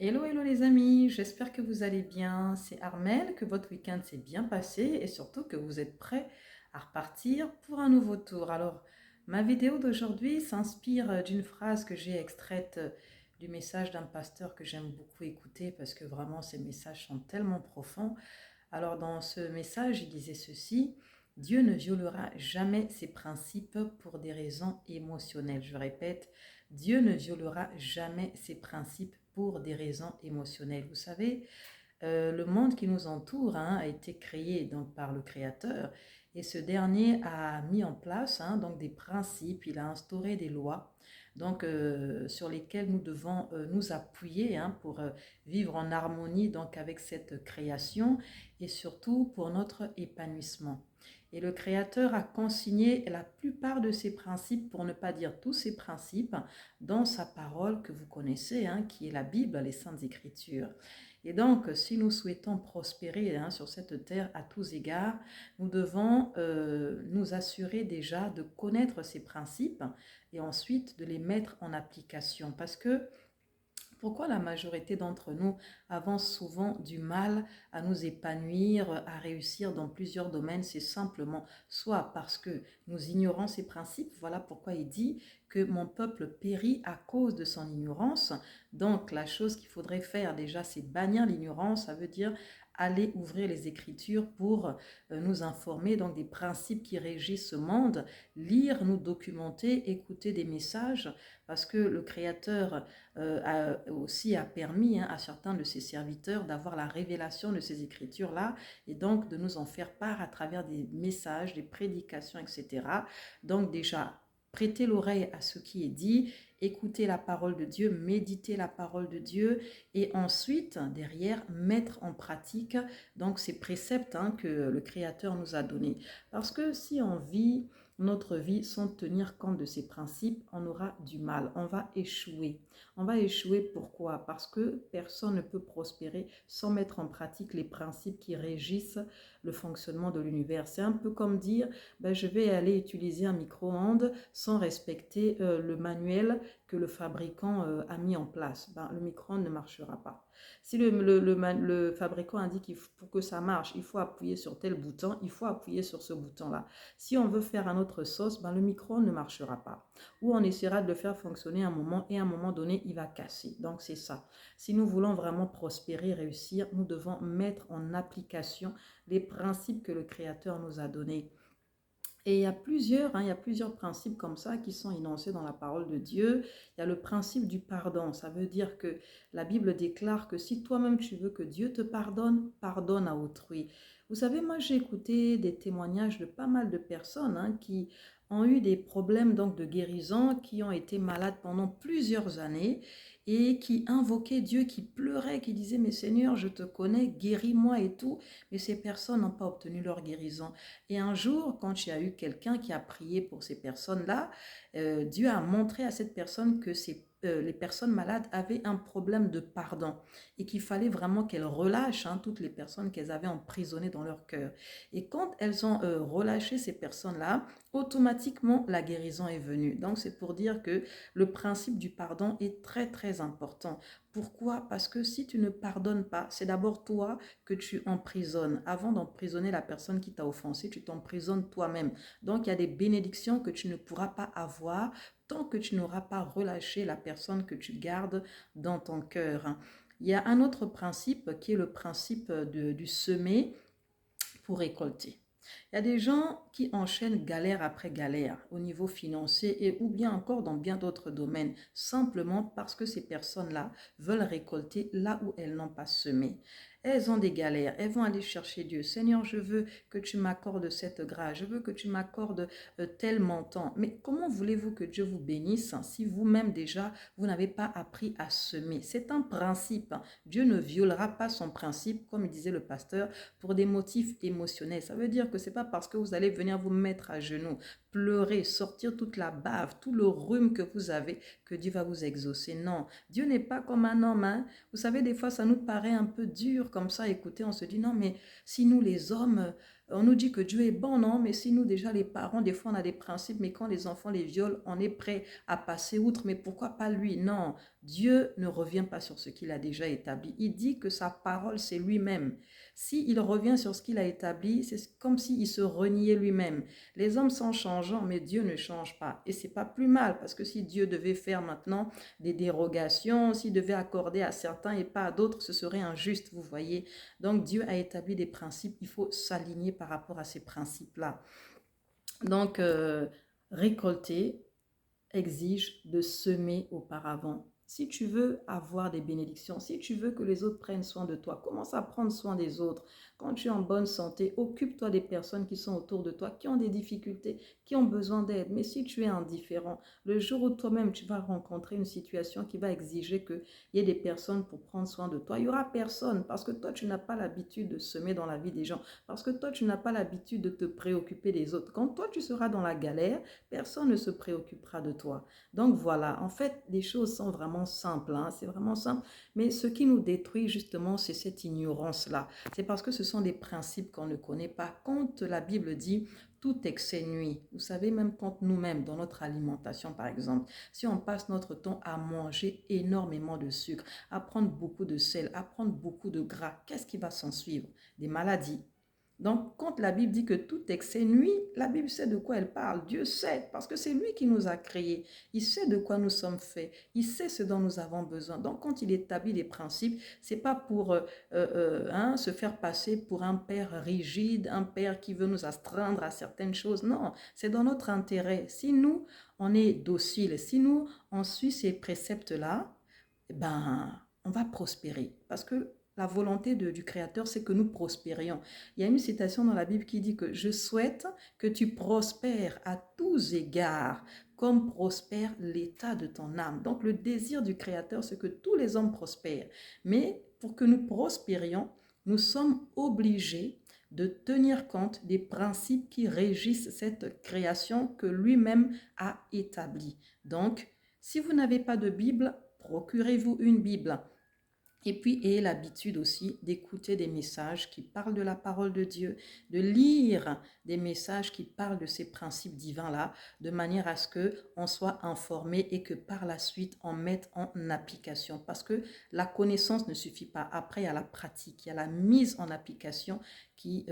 Hello, hello les amis, j'espère que vous allez bien. C'est Armel, que votre week-end s'est bien passé et surtout que vous êtes prêts à repartir pour un nouveau tour. Alors, ma vidéo d'aujourd'hui s'inspire d'une phrase que j'ai extraite du message d'un pasteur que j'aime beaucoup écouter parce que vraiment ces messages sont tellement profonds. Alors, dans ce message, il disait ceci: Dieu ne violera jamais ses principes pour des raisons émotionnelles. Je répète, Dieu ne violera jamais ses principes pour des raisons émotionnelles. Vous savez, le monde qui nous entoure a été créé donc par le Créateur et ce dernier a mis en place donc des principes, il a instauré des lois donc sur lesquelles nous devons nous appuyer pour vivre en harmonie donc avec cette création et surtout pour notre épanouissement. Et le Créateur a consigné la plupart de ces principes, pour ne pas dire tous ces principes, dans sa parole que vous connaissez, qui est la Bible, les Saintes Écritures. Et donc, si nous souhaitons prospérer sur cette terre à tous égards, nous devons nous assurer déjà de connaître ces principes et ensuite de les mettre en application. Parce que pourquoi la majorité d'entre nous avons souvent du mal à nous épanouir, à réussir dans plusieurs domaines? C'est simplement soit parce que nous ignorons ces principes, voilà pourquoi il dit que mon peuple périt à cause de son ignorance. Donc la chose qu'il faudrait faire déjà, c'est bannir l'ignorance, ça veut dire aller ouvrir les Écritures pour nous informer donc des principes qui régissent ce monde, lire, nous documenter, écouter des messages, parce que le Créateur a permis à certains de ses serviteurs d'avoir la révélation de ces écritures-là et donc de nous en faire part à travers des messages, des prédications, etc. Donc déjà, prêtez l'oreille à ce qui est dit, écoutez la parole de Dieu, méditez la parole de Dieu et ensuite, derrière, mettre en pratique donc ces préceptes que le Créateur nous a donnés. Parce que si on vit notre vie sans tenir compte de ces principes, on aura du mal, on va échouer. On va échouer pourquoi? Parce que personne ne peut prospérer sans mettre en pratique les principes qui régissent le fonctionnement de l'univers. C'est un peu comme dire, je vais aller utiliser un micro-ondes sans respecter le manuel que le fabricant a mis en place. Le micro-ondes ne marchera pas. Si le fabricant indique qu'il pour que ça marche, il faut appuyer sur tel bouton, il faut appuyer sur ce bouton-là. Si on veut faire un autre sauce, le micro-ondes ne marchera pas. Ou on essaiera de le faire fonctionner un moment et à un moment donné, il va casser. Donc c'est ça. Si nous voulons vraiment prospérer, réussir, nous devons mettre en application les principes que le Créateur nous a donnés. Et il y a plusieurs principes comme ça qui sont énoncés dans la parole de Dieu. Il y a le principe du pardon. Ça veut dire que la Bible déclare que si toi-même tu veux que Dieu te pardonne, pardonne à autrui. Vous savez, moi j'ai écouté des témoignages de pas mal de personnes qui ont eu des problèmes donc de guérison, qui ont été malades pendant plusieurs années et qui invoquaient Dieu, qui pleuraient, qui disaient: mais Seigneur, je te connais, guéris-moi et tout. Mais ces personnes n'ont pas obtenu leur guérison. Et un jour, quand il y a eu quelqu'un qui a prié pour ces personnes-là, Dieu a montré à cette personne que les personnes malades avaient un problème de pardon et qu'il fallait vraiment qu'elles relâchent toutes les personnes qu'elles avaient emprisonnées dans leur cœur. Et quand elles ont relâché ces personnes-là, automatiquement la guérison est venue. Donc c'est pour dire que le principe du pardon est très très important. Pourquoi? Parce que si tu ne pardonnes pas, c'est d'abord toi que tu emprisonnes. Avant d'emprisonner la personne qui t'a offensé, tu t'emprisonnes toi-même. Donc, il y a des bénédictions que tu ne pourras pas avoir tant que tu n'auras pas relâché la personne que tu gardes dans ton cœur. Il y a un autre principe qui est le principe du semer pour récolter. Il y a des gens qui enchaînent galère après galère au niveau financier et ou bien encore dans bien d'autres domaines, simplement parce que ces personnes-là veulent récolter là où elles n'ont pas semé. Elles ont des galères, elles vont aller chercher Dieu. Seigneur, je veux que tu m'accordes cette grâce, je veux que tu m'accordes tel montant. Mais comment voulez-vous que Dieu vous bénisse si vous-même déjà, vous n'avez pas appris à semer? C'est un principe. Dieu ne violera pas son principe, comme disait le pasteur, pour des motifs émotionnels. Ça veut dire que c'est pas parce que vous allez venir vous mettre à genoux, pleurer, sortir toute la bave, tout le rhume que vous avez, que Dieu va vous exaucer. Non, Dieu n'est pas comme un homme. Vous savez, des fois, ça nous paraît un peu dur comme ça. Écoutez, on se dit, non, mais si nous, les hommes, On nous dit que Dieu est bon, non? Mais si nous, déjà, les parents, des fois, on a des principes, mais quand les enfants les violent, on est prêt à passer outre. Mais pourquoi pas lui? Non, Dieu ne revient pas sur ce qu'il a déjà établi. Il dit que sa parole, c'est lui-même. S'il revient sur ce qu'il a établi, c'est comme s'il se reniait lui-même. Les hommes sont changeants, mais Dieu ne change pas. Et c'est pas plus mal, parce que si Dieu devait faire maintenant des dérogations, s'il devait accorder à certains et pas à d'autres, ce serait injuste, vous voyez. Donc Dieu a établi des principes, il faut s'aligner par rapport à ces principes-là. Donc, récolter exige de semer auparavant. Si tu veux avoir des bénédictions, si tu veux que les autres prennent soin de toi, commence à prendre soin des autres. Quand tu es en bonne santé, occupe-toi des personnes qui sont autour de toi, qui ont des difficultés, qui ont besoin d'aide. Mais si tu es indifférent, le jour où toi-même tu vas rencontrer une situation qui va exiger qu'il y ait des personnes pour prendre soin de toi, il n'y aura personne parce que toi, tu n'as pas l'habitude de semer dans la vie des gens, parce que toi, tu n'as pas l'habitude de te préoccuper des autres. Quand toi, tu seras dans la galère, personne ne se préoccupera de toi. Donc voilà, en fait, les choses sont vraiment simples, hein, c'est vraiment simple. Mais ce qui nous détruit justement, c'est cette ignorance-là. C'est parce que ce sont des principes qu'on ne connaît pas. Quand la Bible dit tout excès nuit, vous savez, même quand nous-mêmes, dans notre alimentation par exemple, si on passe notre temps à manger énormément de sucre, à prendre beaucoup de sel, à prendre beaucoup de gras, qu'est-ce qui va s'en suivre? Des maladies. Donc, quand la Bible dit que tout excès nuit, la Bible sait de quoi elle parle. Dieu sait, parce que c'est lui qui nous a créés. Il sait de quoi nous sommes faits. Il sait ce dont nous avons besoin. Donc, quand il établit des principes, c'est pas pour se faire passer pour un père rigide, un père qui veut nous astreindre à certaines choses. Non, c'est dans notre intérêt. Si nous, on est docile, si nous, on suit ces préceptes-là, ben, on va prospérer. Parce que la volonté du Créateur, c'est que nous prospérions. Il y a une citation dans la Bible qui dit que je souhaite que tu prospères à tous égards, comme prospère l'état de ton âme. Donc le désir du Créateur, c'est que tous les hommes prospèrent. Mais pour que nous prospérions, nous sommes obligés de tenir compte des principes qui régissent cette création que lui-même a établie. Donc, si vous n'avez pas de Bible, procurez-vous une Bible. Et puis, ayez l'habitude aussi d'écouter des messages qui parlent de la parole de Dieu, de lire des messages qui parlent de ces principes divins-là, de manière à ce qu'on soit informé et que par la suite, on mette en application. Parce que la connaissance ne suffit pas. Après, il y a la pratique, il y a la mise en application qui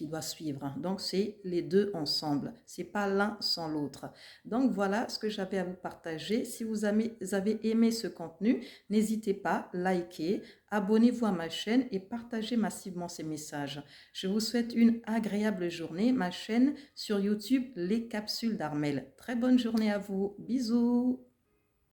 doit suivre. Donc, c'est les deux ensemble. C'est pas l'un sans l'autre. Donc, voilà ce que j'avais à vous partager. Si vous avez aimé ce contenu, n'hésitez pas, likez, abonnez-vous à ma chaîne et partagez massivement ces messages. Je vous souhaite une agréable journée. Ma chaîne sur YouTube, Les Capsules d'Armelle. Très bonne journée à vous. Bisous.